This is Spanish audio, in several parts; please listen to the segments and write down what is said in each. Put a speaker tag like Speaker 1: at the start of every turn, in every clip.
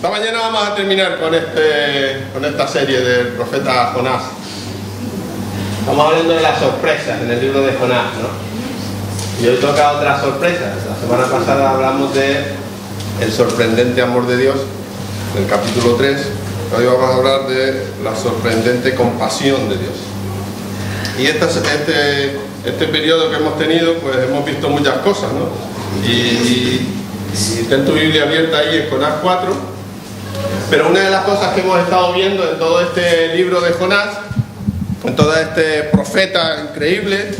Speaker 1: Esta mañana vamos a terminar con esta serie del profeta Jonás. Estamos hablando de las sorpresas en el libro de Jonás, ¿no? Y hoy toca otra sorpresa. La semana pasada hablamos de el sorprendente amor de Dios, del capítulo 3. Hoy vamos a hablar de la sorprendente compasión de Dios. Y este periodo que hemos tenido, pues hemos visto muchas cosas, ¿no? Y ten tu Biblia abierta ahí en Jonás 4. Pero una de las cosas que hemos estado viendo en todo este libro de Jonás, en todo este profeta increíble,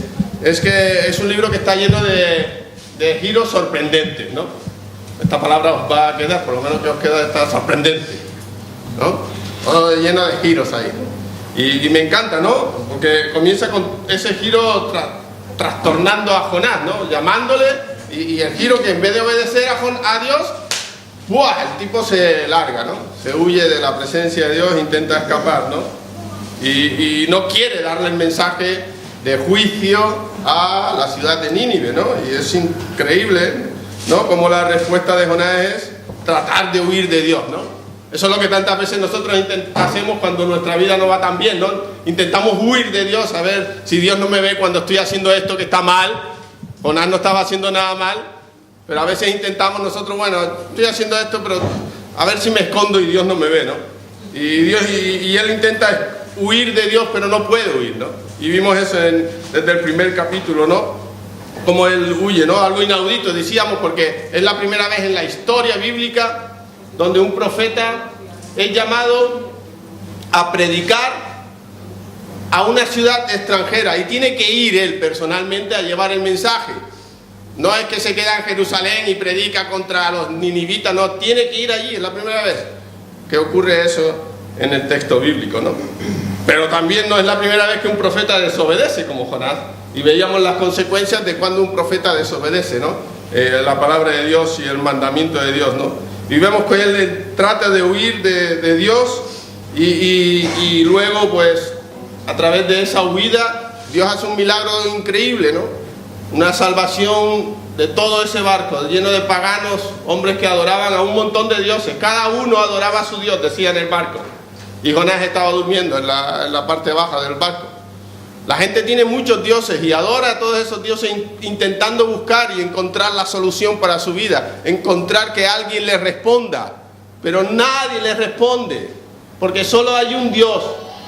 Speaker 1: es que es un libro que está lleno de giros sorprendentes, ¿no? Esta palabra os va a quedar, por lo menos que os queda esta sorprendente, ¿no? Todo lleno de giros ahí. Y me encanta, ¿no? Porque comienza con ese giro trastornando a Jonás, ¿no? Llamándole, y el giro que en vez de obedecer a Dios, ¡buah!, el tipo se larga, ¿no? Se huye de la presencia de Dios, intenta escapar, ¿no? Y no quiere darle el mensaje de juicio a la ciudad de Nínive, ¿no? Y es increíble, ¿no? Como la respuesta de Jonás es tratar de huir de Dios, ¿no? Eso es lo que tantas veces nosotros hacemos cuando nuestra vida no va tan bien, ¿no? Intentamos huir de Dios, a ver si Dios no me ve cuando estoy haciendo esto que está mal. Jonás no estaba haciendo nada mal, pero a veces intentamos nosotros, bueno, estoy haciendo esto, pero a ver si me escondo y Dios no me ve, ¿no? Y él intenta huir de Dios, pero no puede huir, ¿no? Y vimos eso desde el primer capítulo, ¿no? Como él huye, ¿no? Algo inaudito, decíamos, porque es la primera vez en la historia bíblica donde un profeta es llamado a predicar a una ciudad extranjera y tiene que ir él personalmente a llevar el mensaje. No es que se queda en Jerusalén y predica contra los ninivitas, no, tiene que ir allí, es la primera vez que ocurre eso en el texto bíblico, ¿no? Pero también no es la primera vez que un profeta desobedece como Jonás, y veíamos las consecuencias de cuando un profeta desobedece, ¿no? La palabra de Dios y el mandamiento de Dios, ¿no? Y vemos que él trata de huir de Dios y luego, pues, a través de esa huida, Dios hace un milagro increíble, ¿no? Una salvación de todo ese barco, lleno de paganos, hombres que adoraban a un montón de dioses. Cada uno adoraba a su Dios, decía en el barco. Y Jonás estaba durmiendo en la parte baja del barco. La gente tiene muchos dioses y adora a todos esos dioses intentando buscar y encontrar la solución para su vida. Encontrar que alguien les responda. Pero nadie les responde. Porque solo hay un Dios.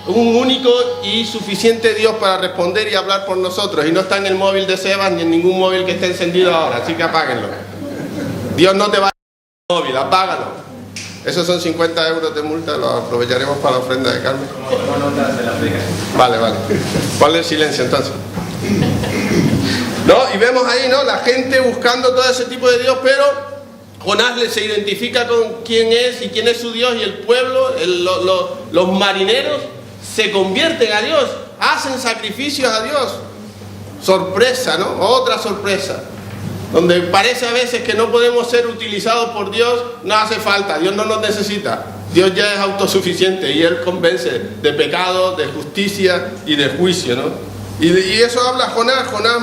Speaker 1: Un único y suficiente Dios para responder y hablar por nosotros. Y no está en el móvil de Sebas ni en ningún móvil que esté encendido ahora. Así que apáguenlo. Dios no te va a dar el móvil, apágalo. Esos son 50 euros de multa, lo aprovecharemos para la ofrenda de Carmen. Vale. Ponle silencio entonces. ¿No? Y vemos ahí, ¿no? La gente buscando todo ese tipo de Dios, pero Jonás se identifica con quién es y quién es su Dios, y el pueblo, los marineros, se convierten a Dios, hacen sacrificios a Dios. Sorpresa, ¿no? Otra sorpresa. Donde parece a veces que no podemos ser utilizados por Dios, no hace falta, Dios no nos necesita. Dios ya es autosuficiente y Él convence de pecado, de justicia y de juicio, ¿no? Y eso habla Jonás. Jonás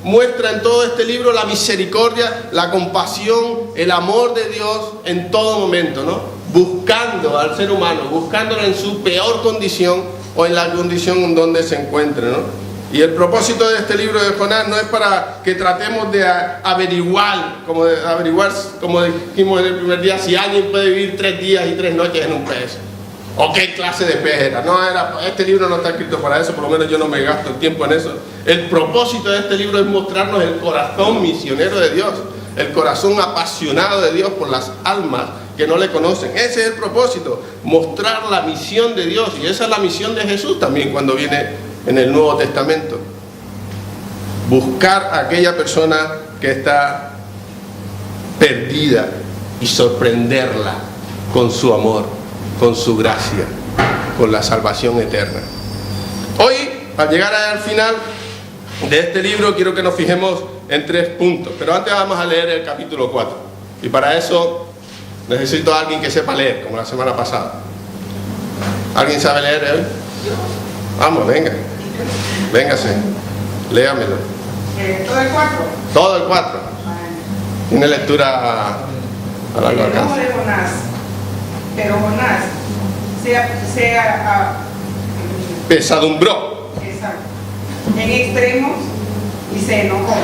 Speaker 1: muestra en todo este libro la misericordia, la compasión, el amor de Dios en todo momento, ¿no? Buscando al ser humano, buscándolo en su peor condición o en la condición en donde se encuentre, ¿no? Y el propósito de este libro de Jonás no es para que tratemos de averiguar, como dijimos en el primer día, si alguien puede vivir 3 días y 3 noches en un pez, o qué clase de pez era. Este libro no está escrito para eso, por lo menos yo no me gasto el tiempo en eso. El propósito de este libro es mostrarnos el corazón misionero de Dios, el corazón apasionado de Dios por las almas que no le conocen. Ese es el propósito, mostrar la misión de Dios, y esa es la misión de Jesús también cuando viene en el Nuevo Testamento. Buscar a aquella persona que está perdida y sorprenderla con su amor, con su gracia, con la salvación eterna. Hoy, al llegar al final de este libro, quiero que nos fijemos en 3 puntos. Pero antes vamos a leer el capítulo 4. Y para eso necesito a alguien que sepa leer, como la semana pasada. ¿Alguien sabe leer hoy? Vamos, venga. Véngase, léamelo.
Speaker 2: ¿Todo el 4?
Speaker 1: Todo el 4. Tiene lectura a largo alcance.
Speaker 2: Pero Jonás
Speaker 1: pesadumbró.
Speaker 2: Exacto. En extremos y se enojó.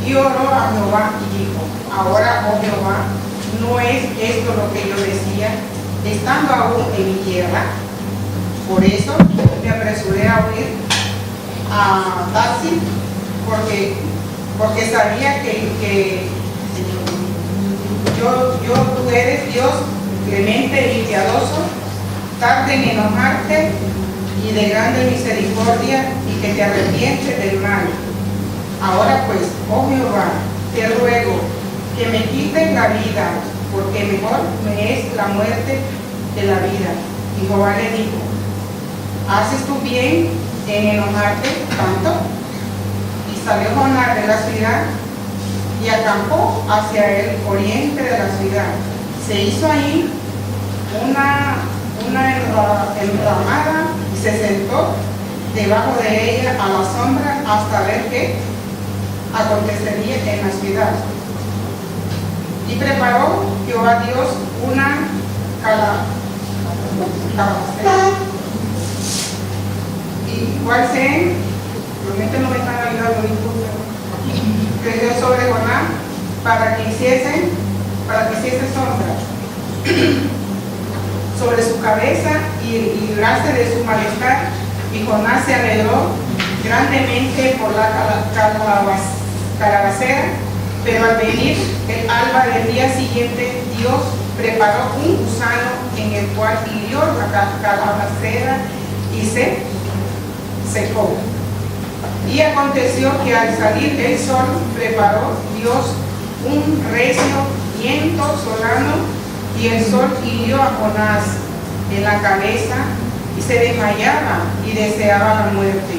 Speaker 2: Y oró a Jehová y dijo: ahora, oh Jehová, ¿no es esto lo que yo decía, estando aún en mi tierra? Por eso me apresuré a huir a Tarsis, porque sabía que tú eres Dios clemente y piadoso, tarde en enojarte y de grande misericordia, y que te arrepientes del mal. Ahora pues, oh Jehová, te ruego que me quiten la vida, porque mejor me es la muerte que la vida. Y Jehová le dijo: ¿haces tú bien en enojarte tanto? Y salió Jonás de la ciudad y acampó hacia el oriente de la ciudad. Se hizo ahí una enramada y se sentó debajo de ella a la sombra hasta ver qué acontecería en la ciudad. Y preparó Jehová Dios una calabacera. Y cuál se realmente no me están ayudando, disculpen, creyó sobre Jonás para que hiciese sombra sobre su cabeza y librarse de su malestar. Y Jonás se alegró grandemente por la calabacera, pero al venir el alba del día siguiente, Dios preparó un gusano en el cual hirió la calabacera y se secó. Y aconteció que al salir el sol, preparó Dios un recio viento solano, y el sol hirió a Jonás en la cabeza, y se desmayaba y deseaba la muerte,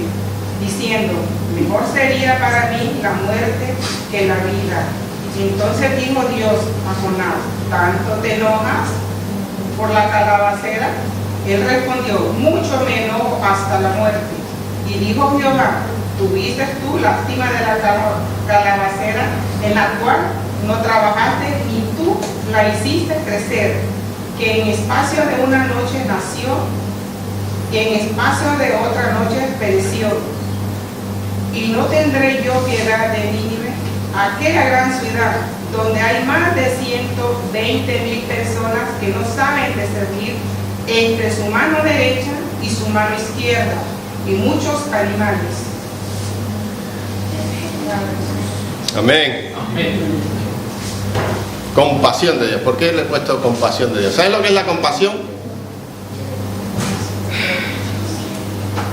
Speaker 2: diciendo: mejor sería para mí la muerte que la vida. Y entonces dijo Dios a Jonás: ¿tanto te enojas por la calabacera? Él respondió: mucho me enojo hasta la muerte. Y dijo Jehová: ¿tuviste tú lástima de la calabacera, en la cual no trabajaste y tú la hiciste crecer, que en espacio de una noche nació y en espacio de otra noche pereció? Y no tendré yo piedad de Nínive, aquella gran ciudad donde hay más de 120,000 personas que no saben discernir entre su mano derecha y su mano izquierda, y muchos animales.
Speaker 1: Amén.
Speaker 3: Amén.
Speaker 1: Compasión de Dios. ¿Por qué le he puesto compasión de Dios? ¿Sabes lo que es la compasión?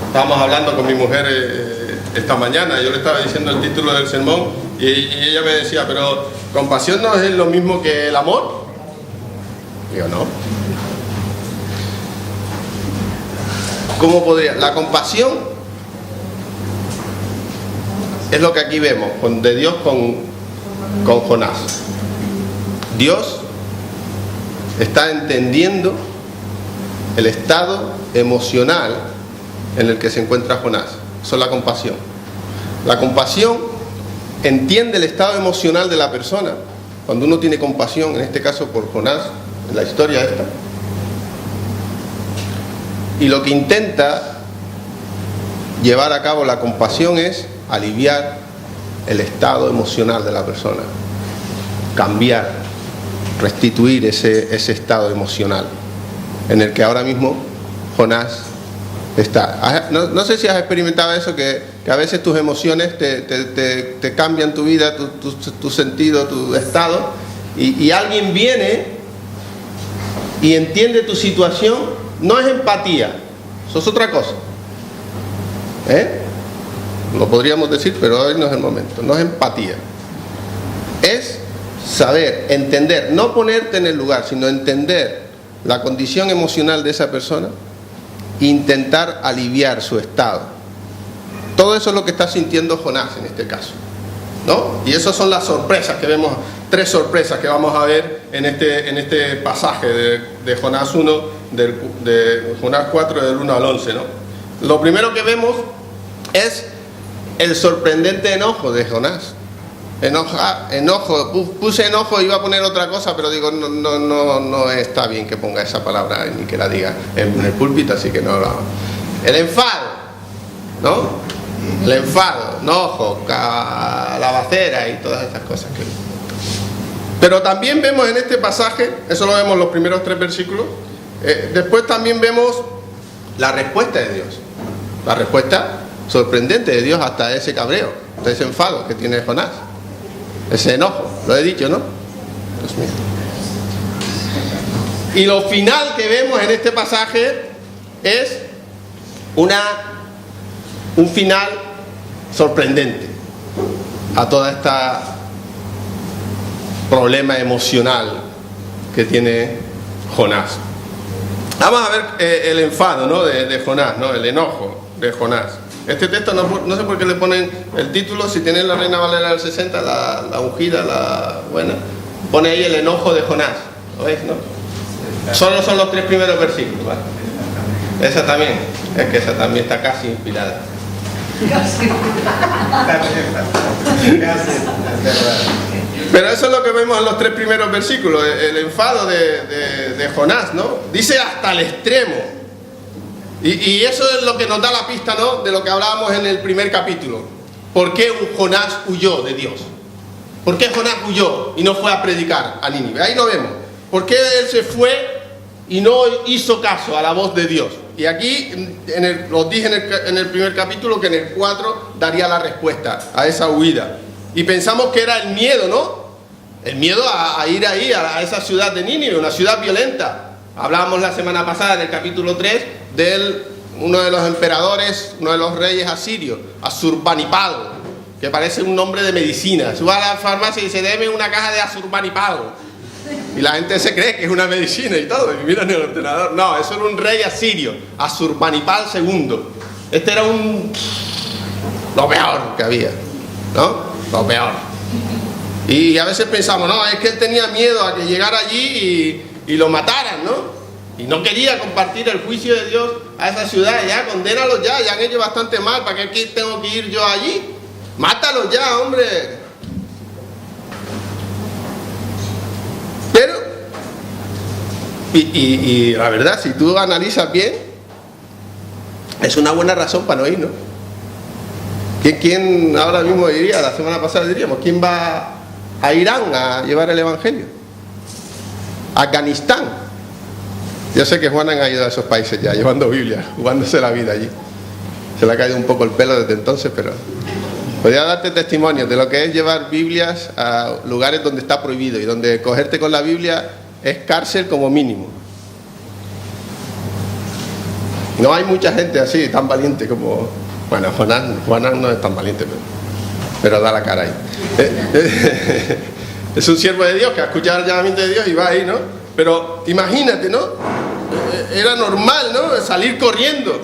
Speaker 1: Estábamos hablando con mi mujer esta mañana. Yo le estaba diciendo el título del sermón y ella me decía: pero compasión no es lo mismo que el amor. Digo, no. ¿Cómo podría? La compasión es lo que aquí vemos de Dios con Jonás. Dios está entendiendo el estado emocional en el que se encuentra Jonás. Eso es la compasión. La compasión entiende el estado emocional de la persona. Cuando uno tiene compasión, en este caso por Jonás, en la historia esta, y lo que intenta llevar a cabo la compasión es aliviar el estado emocional de la persona, cambiar, restituir ese estado emocional en el que ahora mismo Jonás está. No sé si has experimentado eso, que a veces tus emociones te cambian tu vida, tu sentido, tu estado, y alguien viene y entiende tu situación. No es empatía, eso es otra cosa, lo podríamos decir, pero hoy no es el momento. No es empatía, es saber, entender, no ponerte en el lugar, sino entender la condición emocional de esa persona e intentar aliviar su estado. Todo eso es lo que está sintiendo Jonás en este caso, ¿no? Y esas son las sorpresas que vemos, 3 sorpresas que vamos a ver en este pasaje de Jonás 1, de Jonás 4, del 1 al 11, ¿no? Lo primero que vemos es el sorprendente enojo de Jonás. Puse enojo, iba a poner otra cosa, pero digo, no está bien que ponga esa palabra ni que la diga en el púlpito, así que no lo hago. El enfado, ¿no? El enfado, enojo, calabacera y todas esas cosas. Pero también vemos en este pasaje, eso lo vemos en los primeros 3 versículos, después también vemos la respuesta de Dios. La respuesta sorprendente de Dios hasta ese cabreo, hasta ese enfado que tiene Jonás. Ese enojo, lo he dicho, ¿no? Dios mío. Y lo final que vemos en este pasaje es un final sorprendente a toda esta problema emocional que tiene Jonás. Vamos a ver el enfado, ¿no? de Jonás, ¿no? El enojo de Jonás. Este texto no sé por qué le ponen el título. Si tienen la Reina Valera del 60, la ungida, la buena, pone ahí el enojo de Jonás. ¿Lo veis, no? Solo son los 3 primeros versículos, ¿vale? Esa también, es que esa también está casi inspirada. Pero eso es lo que vemos en los 3 primeros versículos, el enfado de Jonás, ¿no? Dice hasta el extremo. Y eso es lo que nos da la pista, ¿no? De lo que hablábamos en el primer capítulo. ¿Por qué Jonás huyó de Dios? ¿Por qué Jonás huyó y no fue a predicar a Nínive? Ahí lo vemos. ¿Por qué él se fue y no hizo caso a la voz de Dios? Y aquí os dije en el primer capítulo que en el 4 daría la respuesta a esa huida. Y pensamos que era el miedo, ¿no? El miedo a ir ahí, a esa ciudad de Nínive, una ciudad violenta. Hablábamos la semana pasada en el capítulo 3 de uno de los emperadores, uno de los reyes asirios, Asurbanipal, que parece un nombre de medicina. Se va a la farmacia y dice, deme una caja de Asurbanipal. Y la gente se cree que es una medicina y todo, y miran en el ordenador. No, eso era un rey asirio, Asurbanipal II. Este era lo peor que había, ¿no? Lo peor. Y a veces pensamos, no, es que él tenía miedo a que llegara allí y lo mataran, ¿no? Y no quería compartir el juicio de Dios a esa ciudad. Ya, condénalos ya han hecho bastante mal. ¿Para qué tengo que ir yo allí? Mátalos ya, hombre. Pero, y la verdad, si tú analizas bien, es una buena razón para no ir, ¿no? ¿Quién ahora mismo diría, la semana pasada diríamos, quién va a Irán a llevar el Evangelio? Afganistán. Yo sé que Juan ha ido a esos países ya, llevando Biblia, jugándose la vida allí. Se le ha caído un poco el pelo desde entonces, pero podría darte testimonio de lo que es llevar Biblias a lugares donde está prohibido y donde cogerte con la Biblia es cárcel como mínimo. No hay mucha gente así, tan valiente como... Bueno, Jonás no es tan valiente, pero da la cara ahí. Es un siervo de Dios que ha escuchado el llamamiento de Dios y va ahí, ¿no? Pero imagínate, ¿no? Era normal, ¿no? Salir corriendo.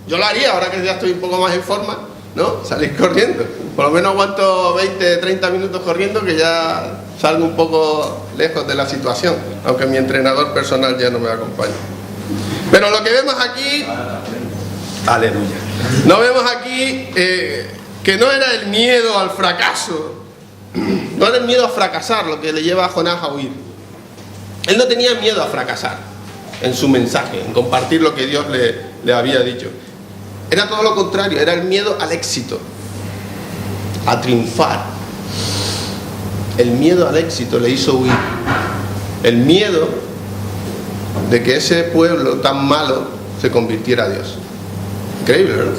Speaker 1: Yo lo haría ahora que ya estoy un poco más en forma, ¿no? Salir corriendo. Por lo menos aguanto 20, 30 minutos corriendo, que ya salgo un poco lejos de la situación, aunque mi entrenador personal ya no me acompaña. Pero lo que vemos aquí, aleluya, no vemos aquí que no era el miedo al fracaso, no era el miedo a fracasar lo que le lleva a Jonás a huir. Él no tenía miedo a fracasar en su mensaje, en compartir lo que Dios le había dicho. Era todo lo contrario, era el miedo al éxito, a triunfar. El miedo al éxito le hizo huir. El miedo de que ese pueblo tan malo se convirtiera a Dios. Increíble, ¿verdad?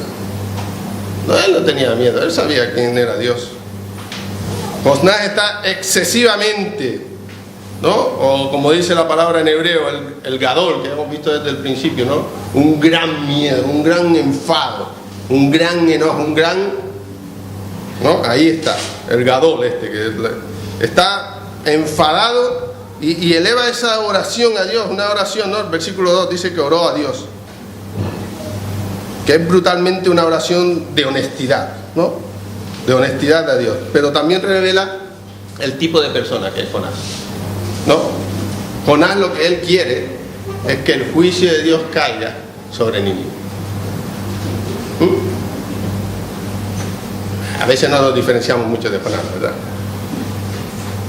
Speaker 1: No, él no tenía miedo, él sabía quién era Dios. Jonás está excesivamente, ¿no? O como dice la palabra en hebreo, el gadol, que hemos visto desde el principio, ¿no? Un gran miedo, un gran enfado, un gran enojo, un gran... ¿no? Ahí está, el gadol que está enfadado y eleva esa oración a Dios, una oración, ¿no? El versículo 2 dice que oró a Dios, que es brutalmente una oración de honestidad, ¿no? De honestidad a Dios, pero también revela el tipo de persona que es Jonás, ¿no? Jonás lo que él quiere es que el juicio de Dios caiga sobre Nínive. A veces no nos diferenciamos mucho de Jonás, ¿verdad?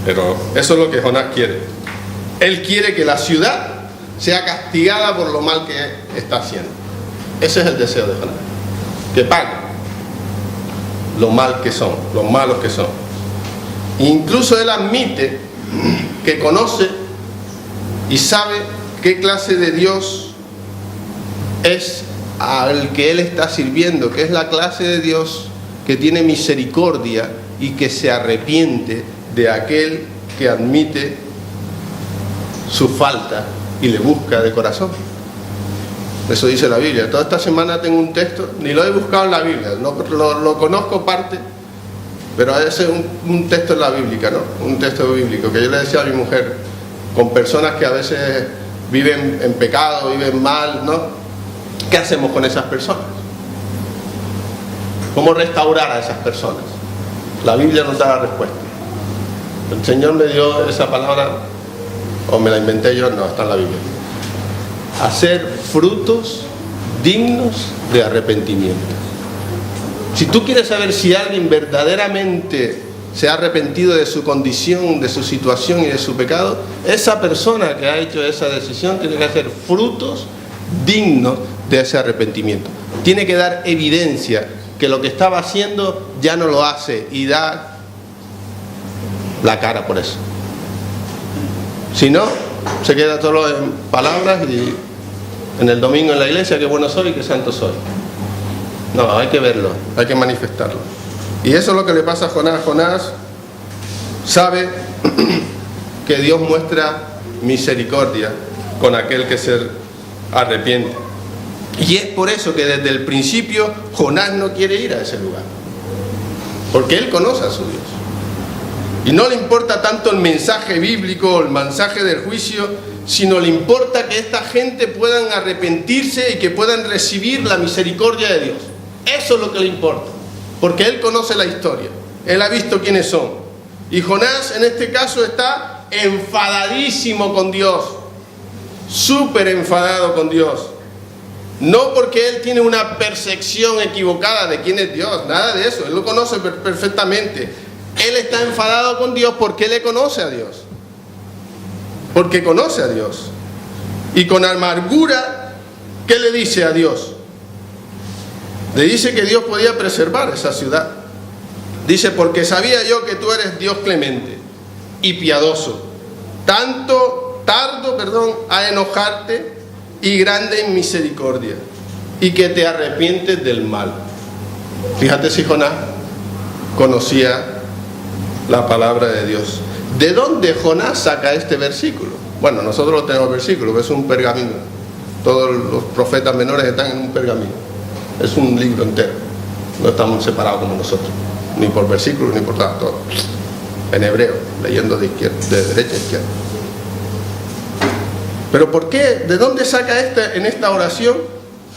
Speaker 1: Pero eso es lo que Jonás quiere. Él quiere que la ciudad sea castigada por lo mal que está haciendo. Ese es el deseo de Jonás. Que pague lo mal que son, los malos que son. Incluso él admite que conoce y sabe qué clase de Dios es al que él está sirviendo, que es la clase de Dios que tiene misericordia y que se arrepiente de aquel que admite su falta y le busca de corazón. Eso dice la Biblia. Toda esta semana tengo un texto, ni lo he buscado en la Biblia, lo conozco parte, pero ese es un texto en la Bíblica, ¿no? Un texto bíblico que yo le decía a mi mujer, con personas que a veces viven en pecado, viven mal, ¿no? ¿Qué hacemos con esas personas? ¿Cómo restaurar a esas personas? La Biblia nos da la respuesta. El Señor me dio esa palabra, o me la inventé yo, no, está en la Biblia. Hacer frutos dignos de arrepentimiento. Si tú quieres saber si alguien verdaderamente se ha arrepentido de su condición, de su situación y de su pecado, esa persona que ha hecho esa decisión tiene que hacer frutos dignos de ese arrepentimiento. Tiene que dar evidencia que lo que estaba haciendo ya no lo hace y da la cara por eso. Si no, se queda todo en palabras y en el domingo en la iglesia, qué bueno soy y qué santo soy. No, hay que verlo, hay que manifestarlo. Y eso es lo que le pasa a Jonás. Jonás sabe que Dios muestra misericordia con aquel que se arrepiente. Y es por eso que desde el principio Jonás no quiere ir a ese lugar, porque él conoce a su Dios y no le importa tanto el mensaje bíblico o el mensaje del juicio, sino le importa que esta gente puedan arrepentirse y que puedan recibir la misericordia de Dios. Eso es lo que le importa, porque él conoce la historia, él ha visto quiénes son. Y Jonás en este caso está enfadadísimo con Dios, súper enfadado con Dios. No porque él tiene una percepción equivocada de quién es Dios, nada de eso, él lo conoce perfectamente. Él está enfadado con Dios porque le conoce a Dios. Porque conoce a Dios. Y con amargura, ¿qué le dice a Dios? Le dice que Dios podía preservar esa ciudad. Dice, porque sabía yo que tú eres Dios clemente y piadoso, tardo a enojarte y grande en misericordia, y que te arrepientes del mal. Fíjate si Jonás conocía la palabra de Dios. ¿De dónde Jonás saca este versículo? Bueno, nosotros lo tenemos versículo, es un pergamino. Todos los profetas menores están en un pergamino. Es un libro entero. No estamos separados como nosotros, ni por versículos ni por nada, todo en hebreo, leyendo de derecha a izquierda. Pero ¿por qué? ¿De dónde saca en esta oración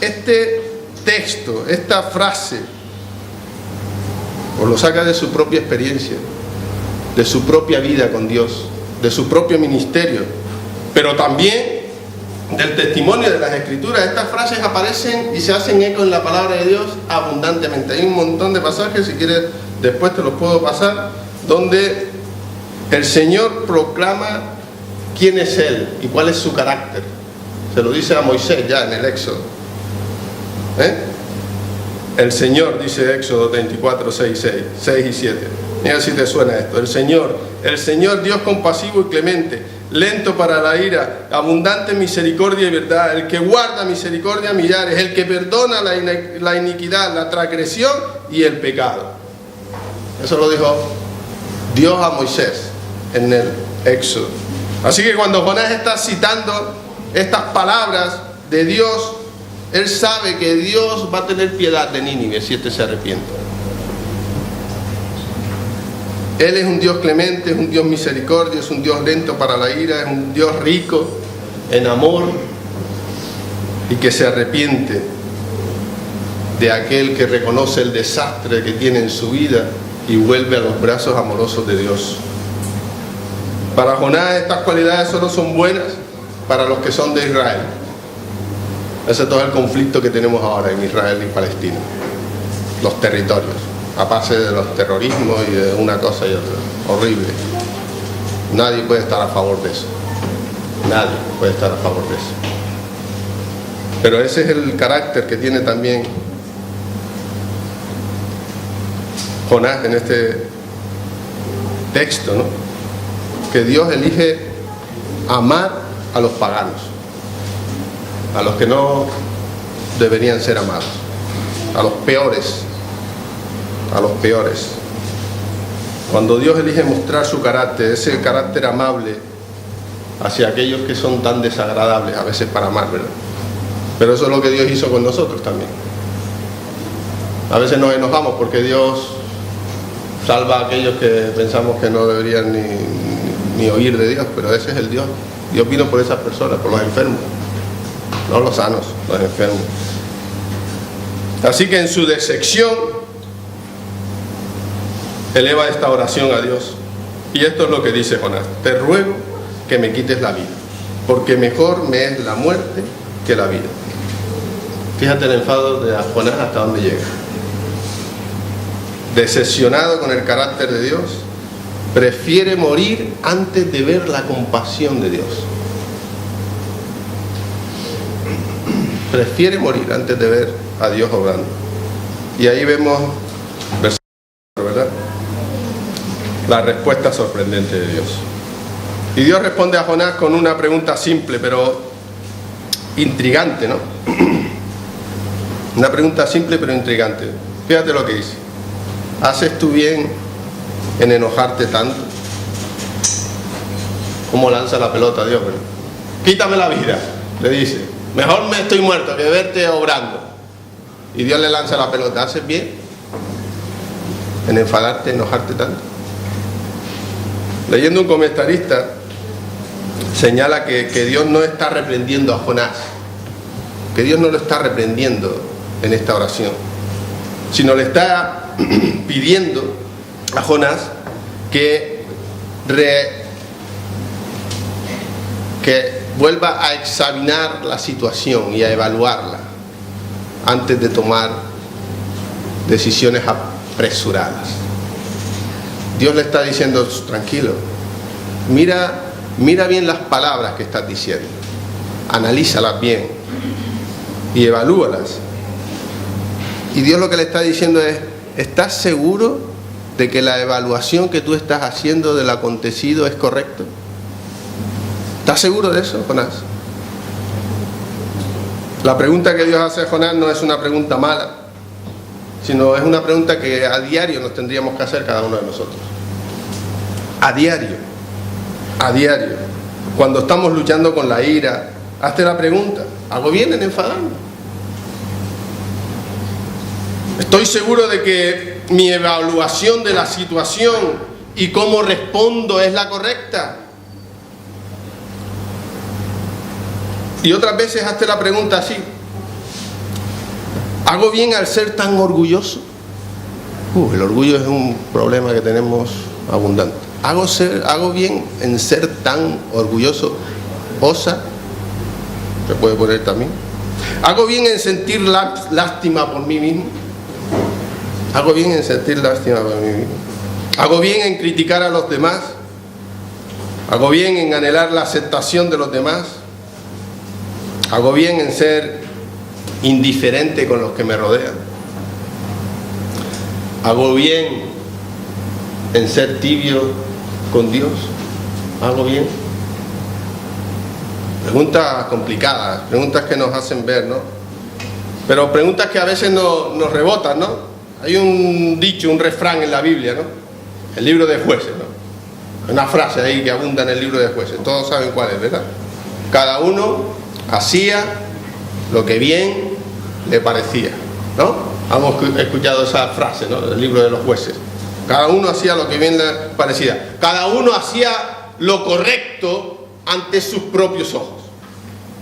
Speaker 1: este texto, esta frase? Pues lo saca de su propia experiencia, de su propia vida con Dios, de su propio ministerio, pero también del testimonio de las Escrituras. Estas frases aparecen y se hacen eco en la palabra de Dios abundantemente. Hay un montón de pasajes, si quieres después te los puedo pasar, donde el Señor proclama quién es Él y cuál es su carácter. Se lo dice a Moisés ya en el Éxodo. El Señor, dice Éxodo 34, 6 y 7. Mira si te suena esto. El Señor Dios compasivo y clemente, lento para la ira, abundante en misericordia y verdad, el que guarda misericordia a millares, el que perdona la iniquidad, la transgresión y el pecado. Eso lo dijo Dios a Moisés en el Éxodo. Así que cuando Jonás está citando estas palabras de Dios, él sabe que Dios va a tener piedad de Nínive si éste se arrepiente. Él es un Dios clemente, es un Dios misericordia, es un Dios lento para la ira, es un Dios rico en amor y que se arrepiente de aquel que reconoce el desastre que tiene en su vida y vuelve a los brazos amorosos de Dios. Para Jonás estas cualidades solo son buenas para los que son de Israel. Ese es todo el conflicto que tenemos ahora en Israel y Palestina. Los territorios, a base de los terrorismos y de una cosa y otra. Horrible. Nadie puede estar a favor de eso. Nadie puede estar a favor de eso. Pero ese es el carácter que tiene también Jonás en este texto, ¿no? Que Dios elige amar a los paganos, a los que no deberían ser amados, a los peores, a los peores. Cuando Dios elige mostrar su carácter, ese carácter amable hacia aquellos que son tan desagradables a veces para amar, ¿verdad? Pero eso es lo que Dios hizo con nosotros también. A veces nos enojamos porque Dios salva a aquellos que pensamos que no deberían ni oír de Dios, pero ese es el Dios. Dios vino por esas personas, por los enfermos, no los sanos, los enfermos. Así que en su decepción eleva esta oración a Dios. Y esto es lo que dice Jonás: te ruego que me quites la vida, porque mejor me es la muerte que la vida. Fíjate el enfado de Jonás hasta dónde llega. Decepcionado con el carácter de Dios, prefiere morir antes de ver la compasión de Dios. Prefiere morir antes de ver a Dios obrando. Y ahí vemos, ¿verdad?, la respuesta sorprendente de Dios. Y Dios responde a Jonás con una pregunta simple pero intrigante, ¿no? Una pregunta simple pero intrigante. Fíjate lo que dice: ¿haces tú bien en enojarte tanto? ¿Cómo lanza la pelota a Dios, ¿verdad? Quítame la vida, le dice. Mejor me estoy muerto que verte obrando. Y Dios le lanza la pelota. ¿Haces bien en enfadarte, enojarte tanto? Leyendo un comentarista, señala que Dios no está reprendiendo a Jonás, que Dios no lo está reprendiendo en esta oración, sino le está pidiendo a Jonás que vuelva a examinar la situación y a evaluarla antes de tomar decisiones apresuradas. Dios le está diciendo: tranquilo, mira bien las palabras que estás diciendo, analízalas bien y evalúalas. Y Dios lo que le está diciendo es: ¿estás seguro de que la evaluación que tú estás haciendo del acontecido es correcto? ¿Estás seguro de eso, Jonás? La pregunta que Dios hace a Jonás no es una pregunta mala, sino es una pregunta que a diario nos tendríamos que hacer cada uno de nosotros. A diario. Cuando estamos luchando con la ira, hazte la pregunta: ¿hago bien en enfadarme? ¿Estoy seguro de que mi evaluación de la situación y cómo respondo es la correcta? Y otras veces hazte la pregunta así: ¿hago bien al ser tan orgulloso? El orgullo es un problema que tenemos abundante. ¿Hago bien en ser tan orgulloso? ¿Osa? Se puede poner también. ¿Hago bien en sentir lástima por mí mismo? ¿Hago bien en sentir lástima por mí mismo? ¿Hago bien en criticar a los demás? ¿Hago bien en anhelar la aceptación de los demás? ¿Hago bien en ser indiferente con los que me rodean? ¿Hago bien en ser tibio con Dios? ¿Hago bien? Preguntas complicadas, preguntas que nos hacen ver, ¿no? Pero preguntas que a veces nos rebotan, ¿no? Hay un dicho, un refrán en la Biblia, ¿no? El libro de Jueces, ¿no? Una frase ahí que abunda en el libro de Jueces. Todos saben cuál es, ¿verdad? Cada uno hacía lo que bien le parecía, ¿no? Hemos escuchado esa frase, ¿no? Del libro de los Jueces. Cada uno hacía lo que bien le parecía. Cada uno hacía lo correcto ante sus propios ojos.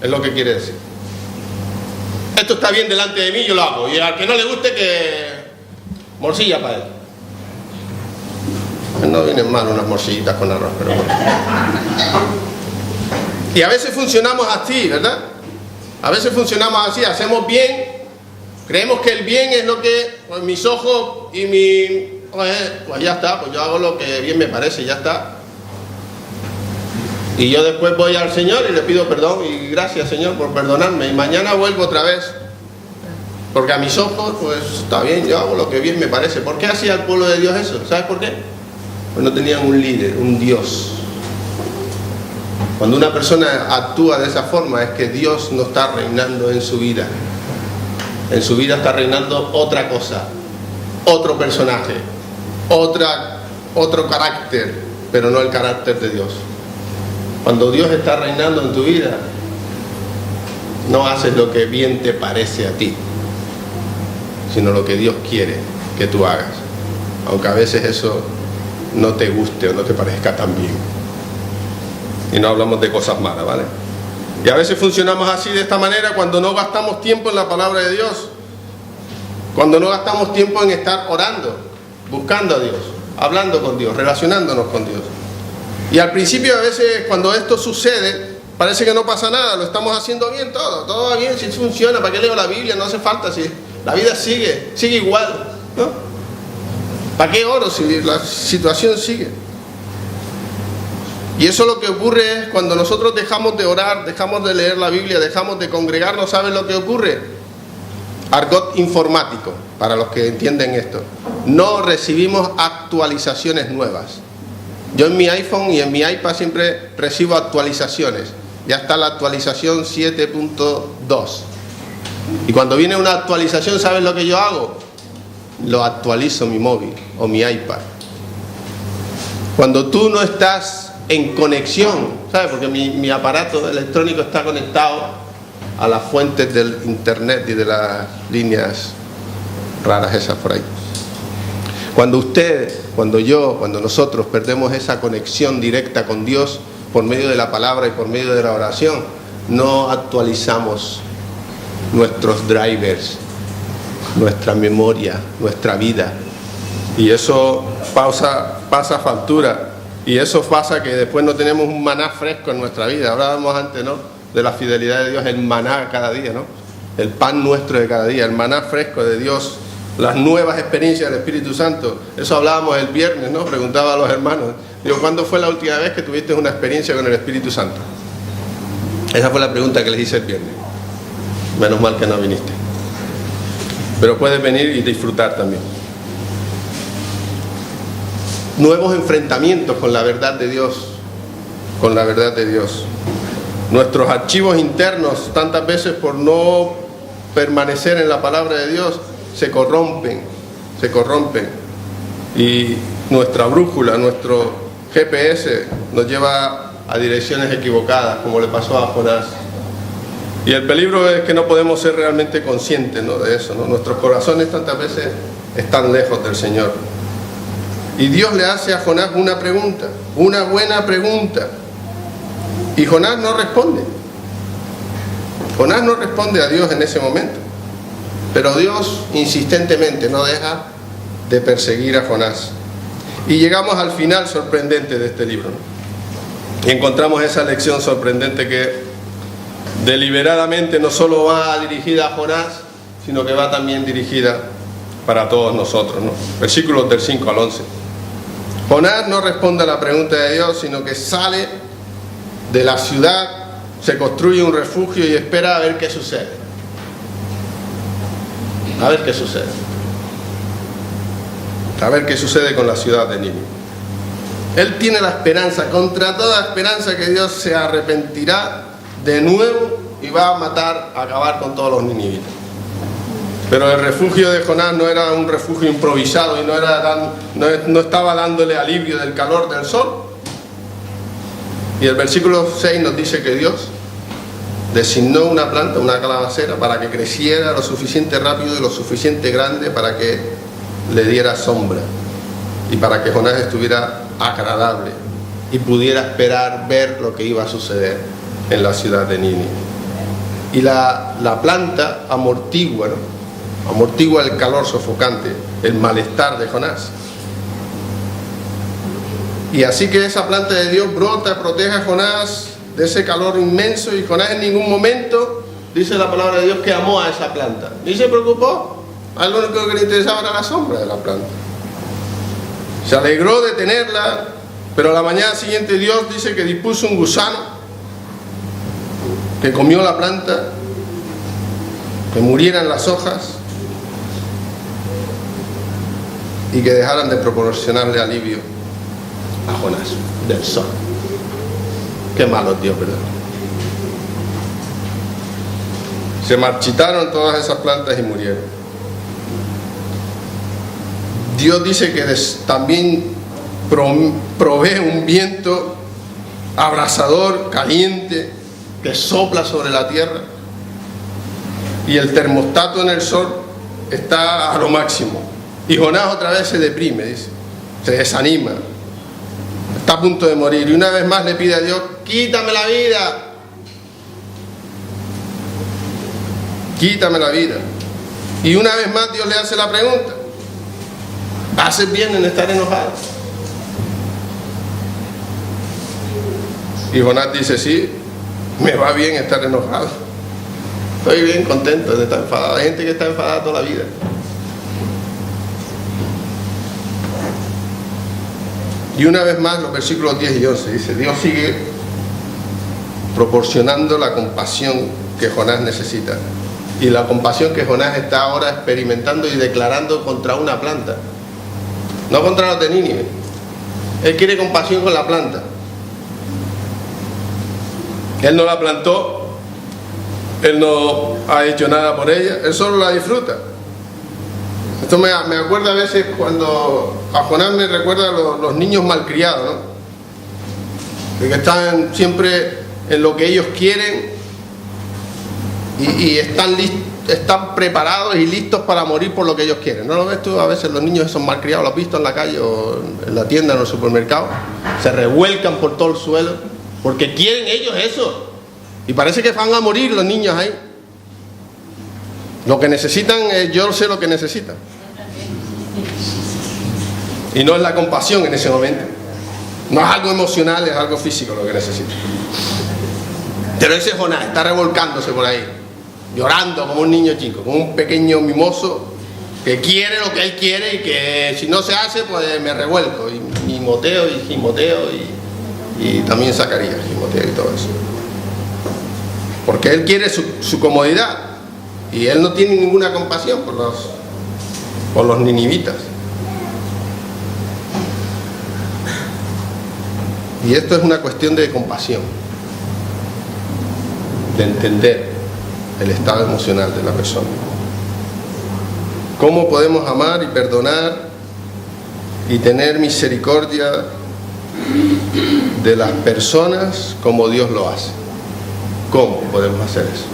Speaker 1: Es lo que quiere decir. Esto está bien delante de mí, yo lo hago. Y al que no le guste, que morcilla para él. No vienen mal unas morcillitas con arroz, pero bueno. Y a veces funcionamos así, ¿verdad? A veces funcionamos así, hacemos bien, creemos que el bien es lo que, pues mis ojos y mi... Pues ya está, pues yo hago lo que bien me parece, ya está. Y yo después voy al Señor y le pido perdón y gracias, Señor, por perdonarme. Y mañana vuelvo otra vez. Porque a mis ojos, pues está bien, yo hago lo que bien me parece. ¿Por qué hacía el pueblo de Dios eso? ¿Sabes por qué? Pues no tenían un líder, un Dios. Cuando una persona actúa de esa forma es que Dios no está reinando en su vida. En su vida está reinando otra cosa, otro personaje, otro carácter, pero no el carácter de Dios. Cuando Dios está reinando en tu vida, no haces lo que bien te parece a ti, sino lo que Dios quiere que tú hagas, aunque a veces eso no te guste o no te parezca tan bien. Y no hablamos de cosas malas, ¿vale? Y a veces funcionamos así, de esta manera, cuando no gastamos tiempo en la palabra de Dios, cuando no gastamos tiempo en estar orando, buscando a Dios, hablando con Dios, relacionándonos con Dios. Y al principio, a veces, cuando esto sucede, parece que no pasa nada, lo estamos haciendo bien todo va bien, si funciona, ¿para qué leo la Biblia? No hace falta, si la vida sigue igual, ¿no? ¿Para qué oro si la situación sigue? Y eso lo que ocurre es cuando nosotros dejamos de orar, dejamos de leer la Biblia, dejamos de congregarnos. ¿Saben lo que ocurre? Argot informático, para los que entienden esto. No recibimos actualizaciones nuevas. Yo en mi iPhone y en mi iPad siempre recibo actualizaciones. Ya está la actualización 7.2. Y cuando viene una actualización, ¿saben lo que yo hago? Lo actualizo mi móvil o mi iPad. Cuando tú no estás en conexión, ¿sabes? Porque mi aparato electrónico está conectado a las fuentes del internet y de las líneas raras esas por ahí. Cuando usted, cuando yo, cuando nosotros perdemos esa conexión directa con Dios por medio de la palabra y por medio de la oración, no actualizamos nuestros drivers, nuestra memoria, nuestra vida, y eso pasa factura. Y eso pasa que después no tenemos un maná fresco en nuestra vida. Hablábamos antes, ¿no?, de la fidelidad de Dios, el maná cada día, ¿no? El pan nuestro de cada día, el maná fresco de Dios, las nuevas experiencias del Espíritu Santo. Eso hablábamos el viernes, ¿no? Preguntaba a los hermanos, digo, ¿cuándo fue la última vez que tuviste una experiencia con el Espíritu Santo? Esa fue la pregunta que les hice el viernes. Menos mal que no viniste. Pero puedes venir y disfrutar también. Nuevos enfrentamientos con la verdad de Dios, con la verdad de Dios. Nuestros archivos internos, tantas veces por no permanecer en la palabra de Dios, se corrompen. Y nuestra brújula, nuestro GPS nos lleva a direcciones equivocadas, como le pasó a Jonás. Y el peligro es que no podemos ser realmente conscientes, ¿no?, de eso, ¿no? Nuestros corazones tantas veces están lejos del Señor. Y Dios le hace a Jonás una pregunta, una buena pregunta. Y Jonás no responde. Jonás no responde a Dios en ese momento. Pero Dios insistentemente no deja de perseguir a Jonás. Y llegamos al final sorprendente de este libro, ¿no? Y encontramos esa lección sorprendente que deliberadamente no solo va dirigida a Jonás, sino que va también dirigida para todos nosotros, ¿no? Versículos del 5 al 11. Jonás no responde a la pregunta de Dios, sino que sale de la ciudad, se construye un refugio y espera a ver qué sucede. A ver qué sucede. A ver qué sucede con la ciudad de Nínive. Él tiene la esperanza, contra toda esperanza, que Dios se arrepentirá de nuevo y va a matar, a acabar con todos los ninivitas. Pero el refugio de Jonás no era un refugio improvisado y no estaba dándole alivio del calor del sol. Y el versículo 6 nos dice que Dios designó una planta, una calabacera, para que creciera lo suficiente rápido y lo suficiente grande para que le diera sombra y para que Jonás estuviera agradable y pudiera esperar ver lo que iba a suceder en la ciudad de Nínive. Y la planta amortigua, ¿no?, amortigua el calor sofocante, el malestar de Jonás. Y así que esa planta de Dios brota, protege a Jonás de ese calor inmenso, y Jonás en ningún momento, dice la palabra de Dios, que amó a esa planta, ni se preocupó. A él lo único que le interesaba era la sombra de la planta. Se alegró de tenerla Pero a la mañana siguiente Dios dice que dispuso un gusano que comió la planta, que murieran las hojas y que dejaran de proporcionarle alivio a Jonás del sol. Qué malo Dios, ¿verdad? Se marchitaron todas esas plantas y murieron. Dios dice que también provee un viento abrasador, caliente, que sopla sobre la tierra, y el termostato en el sol está a lo máximo. Y Jonás otra vez se deprime, dice, se desanima, está a punto de morir, y una vez más le pide a Dios: quítame la vida, quítame la vida. Y una vez más Dios le hace la pregunta: ¿haces bien en estar enojado? Y Jonás dice: sí, me va bien estar enojado, estoy bien contento de estar enfadado. Hay gente que está enfadada toda la vida. Y una vez más los versículos 10 y 11 dice: Dios sigue proporcionando la compasión que Jonás necesita, y la compasión que Jonás está ahora experimentando y declarando contra una planta, no contra los de Nínive. Él quiere compasión con la planta. Él no la plantó, él no ha hecho nada por ella, él solo la disfruta. Esto me acuerda a veces cuando a Jonás me recuerda a los niños malcriados, ¿no? Que están siempre en lo que ellos quieren y están preparados y listos para morir por lo que ellos quieren. ¿No lo ves tú? A veces los niños esos malcriados, los has visto en la calle o en la tienda, en el supermercado, se revuelcan por todo el suelo porque quieren ellos eso, y parece que van a morir los niños ahí. Lo que necesitan, yo sé lo que necesitan, y no es la compasión en ese momento, no es algo emocional, es algo físico lo que necesitan. Pero ese Jonás está revolcándose por ahí, llorando como un niño chico, como un pequeño mimoso que quiere lo que él quiere, y que si no se hace, pues me revuelco, y Timoteo y Gimoteo y también Zacarías, Timoteo y todo eso, porque él quiere su comodidad, y él no tiene ninguna compasión por los ninivitas. Y esto es una cuestión de compasión, de entender el estado emocional de la persona. ¿Cómo podemos amar y perdonar y tener misericordia de las personas como Dios lo hace? ¿Cómo podemos hacer eso?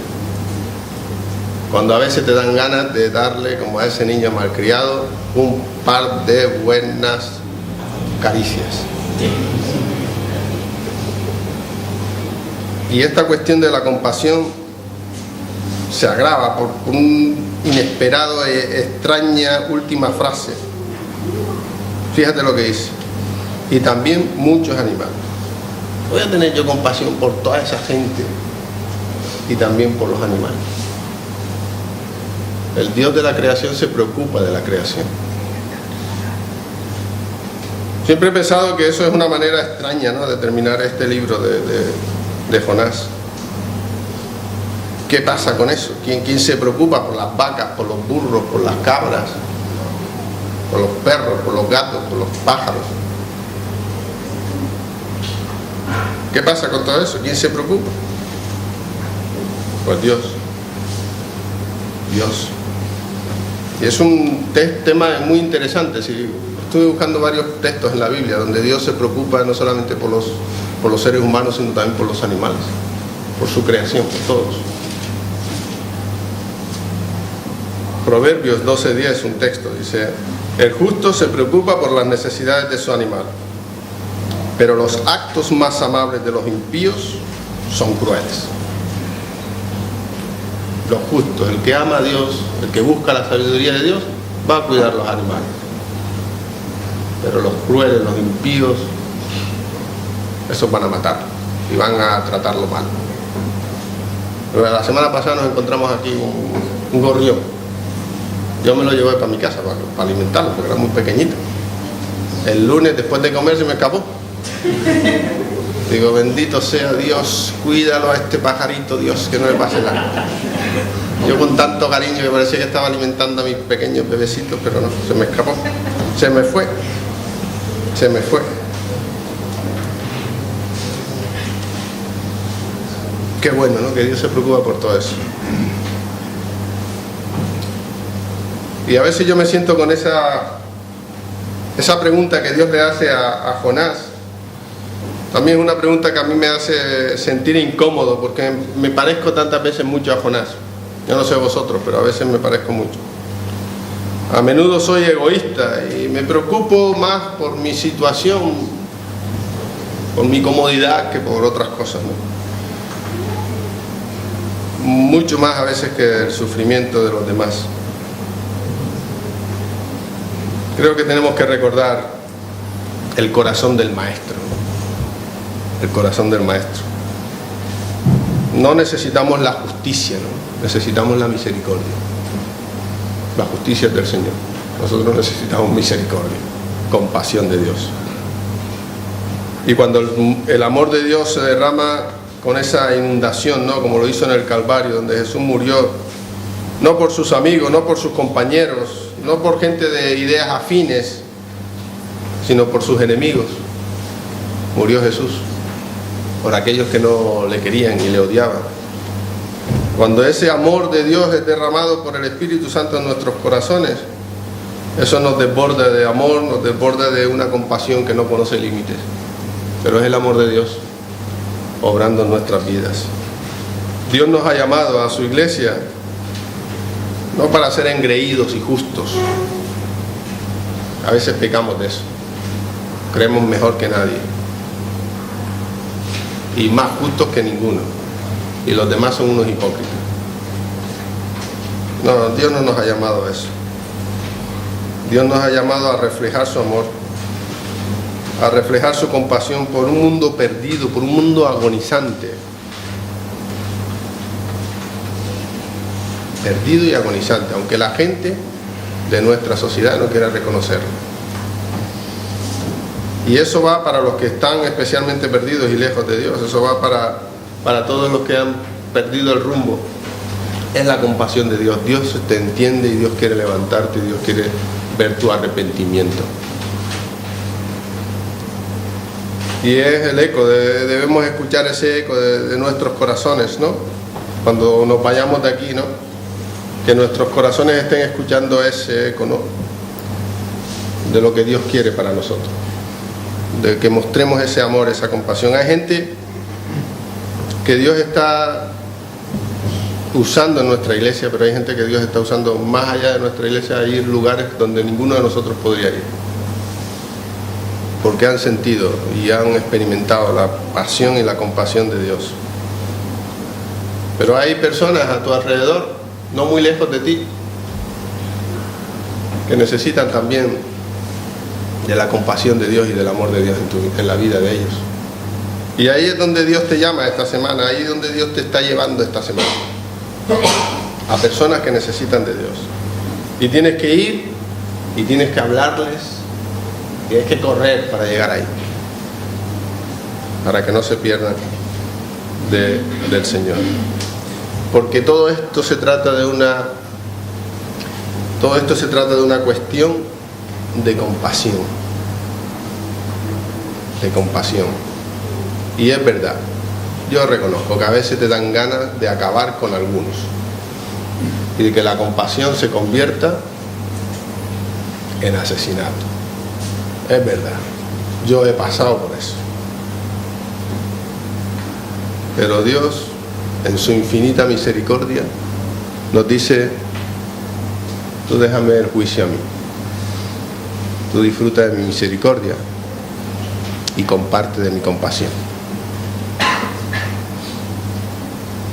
Speaker 1: Cuando a veces te dan ganas de darle, como a ese niño malcriado, un par de buenas caricias. Y esta cuestión de la compasión se agrava por un inesperado e extraña última frase. Fíjate lo que dice: y también muchos animales. Voy a tener yo compasión por toda esa gente y también por los animales. El Dios de la creación se preocupa de la creación. Siempre he pensado que eso es una manera extraña, ¿no?, de terminar este libro de Jonás. ¿Qué pasa con eso? ¿Quién se preocupa por las vacas, por los burros, por las cabras, por los perros, por los gatos, por los pájaros? ¿Qué pasa con todo eso? ¿Quién se preocupa? Pues Dios. Dios. Y es un tema muy interesante. Si estuve buscando varios textos en la Biblia donde Dios se preocupa no solamente por los seres humanos, sino también por los animales, por su creación, por todos. Proverbios 12:10 es un texto, dice: el justo se preocupa por las necesidades de su animal, pero los actos más amables de los impíos son crueles. Los justos, el que ama a Dios, el que busca la sabiduría de Dios, va a cuidar los animales. Pero los crueles, los impíos, esos van a matarlo y van a tratarlo mal. Pero la semana pasada nos encontramos aquí un gorrión. Yo me lo llevé para mi casa para alimentarlo, porque era muy pequeñito. El lunes, después de comer, se me escapó. Digo, bendito sea Dios, cuídalo a este pajarito, Dios, que no le pase nada. Yo con tanto cariño que parecía que estaba alimentando a mis pequeños bebecitos, pero no, se me escapó, se me fue. Qué bueno, ¿no? Que Dios se preocupa por todo eso. Y a veces yo me siento con esa pregunta que Dios le hace a Jonás. También es una pregunta que a mí me hace sentir incómodo, porque me parezco tantas veces mucho a Jonás. Yo no sé vosotros, pero a veces me parezco mucho. A menudo soy egoísta y me preocupo más por mi situación, por mi comodidad, que por otras cosas, ¿no? Mucho más a veces que el sufrimiento de los demás. Creo que tenemos que recordar el corazón del Maestro. El corazón del Maestro. No necesitamos la justicia, ¿no? Necesitamos la misericordia. La justicia es del Señor. Nosotros necesitamos misericordia, compasión de Dios. Y cuando el amor de Dios se derrama con esa inundación, ¿no? Como lo hizo en el Calvario, donde Jesús murió, no por sus amigos, no por sus compañeros, no por gente de ideas afines, sino por sus enemigos. Murió Jesús por aquellos que no le querían y le odiaban. Cuando ese amor de Dios es derramado por el Espíritu Santo en nuestros corazones, eso nos desborda de amor, nos desborda de una compasión que no conoce límites. Pero es el amor de Dios obrando en nuestras vidas. Dios nos ha llamado a su iglesia no para ser engreídos y justos. A veces pecamos de eso. Creemos mejor que nadie y más justos que ninguno, y los demás son unos hipócritas. No, Dios no nos ha llamado a eso. Dios nos ha llamado a reflejar su amor, a reflejar su compasión por un mundo perdido, por un mundo agonizante. Perdido y agonizante, aunque la gente de nuestra sociedad no quiera reconocerlo. Y eso va para los que están especialmente perdidos y lejos de Dios. Eso va para todos los que han perdido el rumbo. Es la compasión de Dios. Dios te entiende y Dios quiere levantarte y Dios quiere ver tu arrepentimiento. Y es el eco, debemos escuchar ese eco de nuestros corazones, ¿no? Cuando nos vayamos de aquí, ¿no? Que nuestros corazones estén escuchando ese eco, ¿no? De lo que Dios quiere para nosotros. De que mostremos ese amor, esa compasión. Hay gente que Dios está usando en nuestra iglesia, pero hay gente que Dios está usando más allá de nuestra iglesia, a ir lugares donde ninguno de nosotros podría ir, porque han sentido y han experimentado la pasión y la compasión de Dios. Pero hay personas a tu alrededor, no muy lejos de ti, que necesitan también de la compasión de Dios y del amor de Dios en la vida de ellos. Y ahí es donde Dios te llama esta semana, ahí es donde Dios te está llevando esta semana, a personas que necesitan de Dios. Y tienes que ir y tienes que hablarles, tienes que correr para llegar ahí, para que no se pierdan del Señor. Porque todo esto se trata de una cuestión de compasión. De compasión. Y es verdad, yo reconozco que a veces te dan ganas de acabar con algunos y de que la compasión se convierta en asesinato. Es verdad, yo he pasado por eso. Pero Dios, en su infinita misericordia, nos dice: tú déjame el juicio a mí, tú disfruta de mi misericordia y comparte de mi compasión.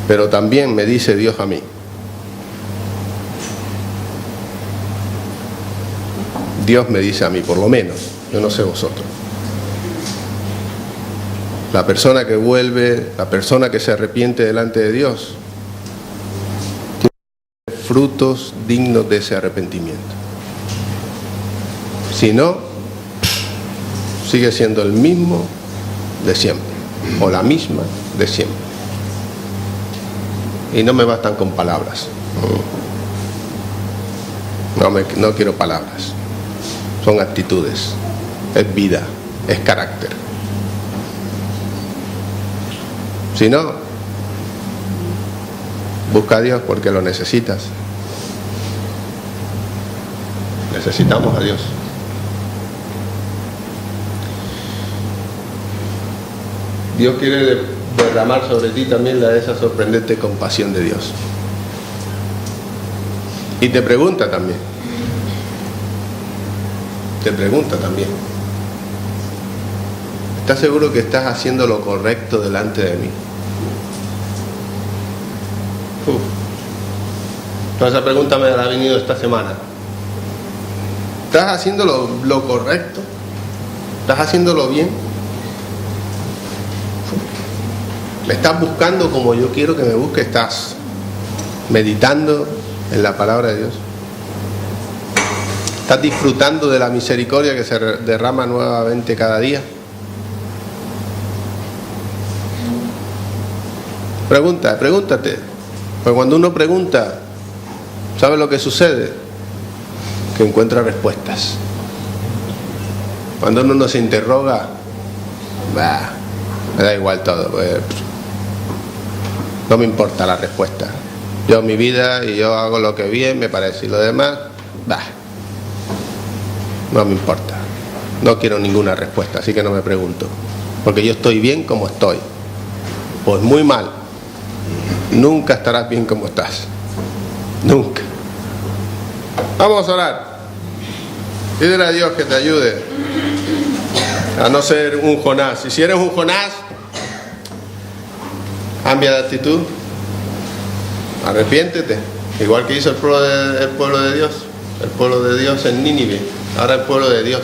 Speaker 1: Pero también me dice Dios a mí: Dios me dice a mí, por lo menos, yo no sé vosotros, la persona que vuelve, la persona que se arrepiente delante de Dios, tiene frutos dignos de ese arrepentimiento. Si no, sigue siendo el mismo de siempre, o la misma de siempre. Y no me bastan con palabras. No quiero palabras. Son actitudes, es vida, es carácter. Si no, busca a Dios porque lo necesitas. Necesitamos a Dios. Dios quiere derramar sobre ti también esa sorprendente compasión de Dios. Y te pregunta también. ¿Estás seguro que estás haciendo lo correcto delante de mí? Entonces esa pregunta me la ha venido esta semana. ¿Estás haciendo lo correcto? ¿Estás haciéndolo bien? ¿Me estás buscando como yo quiero que me busque? ¿Estás meditando en la palabra de Dios? ¿Estás disfrutando de la misericordia que se derrama nuevamente cada día? Pregúntate. Porque cuando uno pregunta, ¿sabes lo que sucede? Que encuentra respuestas. Cuando uno no se interroga, me da igual todo. No me importa la respuesta. Yo mi vida y yo hago lo que bien me parece. Y lo demás, no me importa. No quiero ninguna respuesta, así que no me pregunto. Porque yo estoy bien como estoy. Pues muy mal. Nunca estarás bien como estás. Nunca. Vamos a orar. Pídele a Dios que te ayude a no ser un Jonás. Y si eres un Jonás, cambia de actitud. Arrepiéntete. Igual que hizo el pueblo de Dios. El pueblo de Dios en Nínive. Ahora el pueblo de Dios.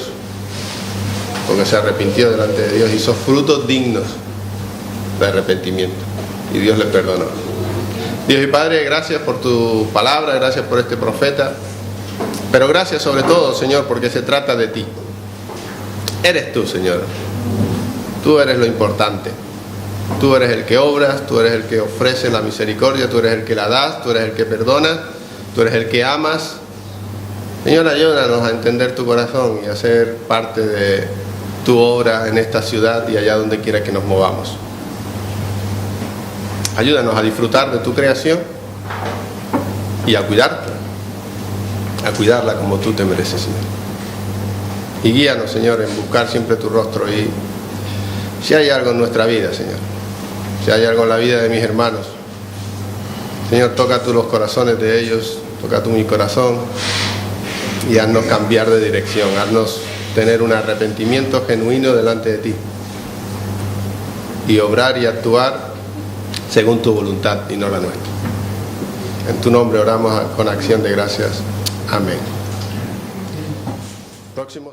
Speaker 1: Porque se arrepintió delante de Dios. Hizo frutos dignos de arrepentimiento. Y Dios le perdonó. Dios y Padre, gracias por tu palabra, gracias por este profeta, pero gracias sobre todo, Señor, porque se trata de ti. Eres tú, Señor. Tú eres lo importante. Tú eres el que obras, tú eres el que ofrece la misericordia, tú eres el que la das, tú eres el que perdonas, tú eres el que amas. Señor, ayúdanos a entender tu corazón y a ser parte de tu obra en esta ciudad y allá donde quiera que nos movamos. Ayúdanos a disfrutar de tu creación y a cuidarla como tú te mereces, Señor. Y guíanos, Señor, en buscar siempre tu rostro. Y si hay algo en nuestra vida, Señor, si hay algo en la vida de mis hermanos, Señor, toca tú los corazones de ellos, toca tú mi corazón y haznos cambiar de dirección, haznos tener un arrepentimiento genuino delante de ti y obrar y actuar según tu voluntad y no la nuestra. En tu nombre oramos con acción de gracias. Amén. Próximo.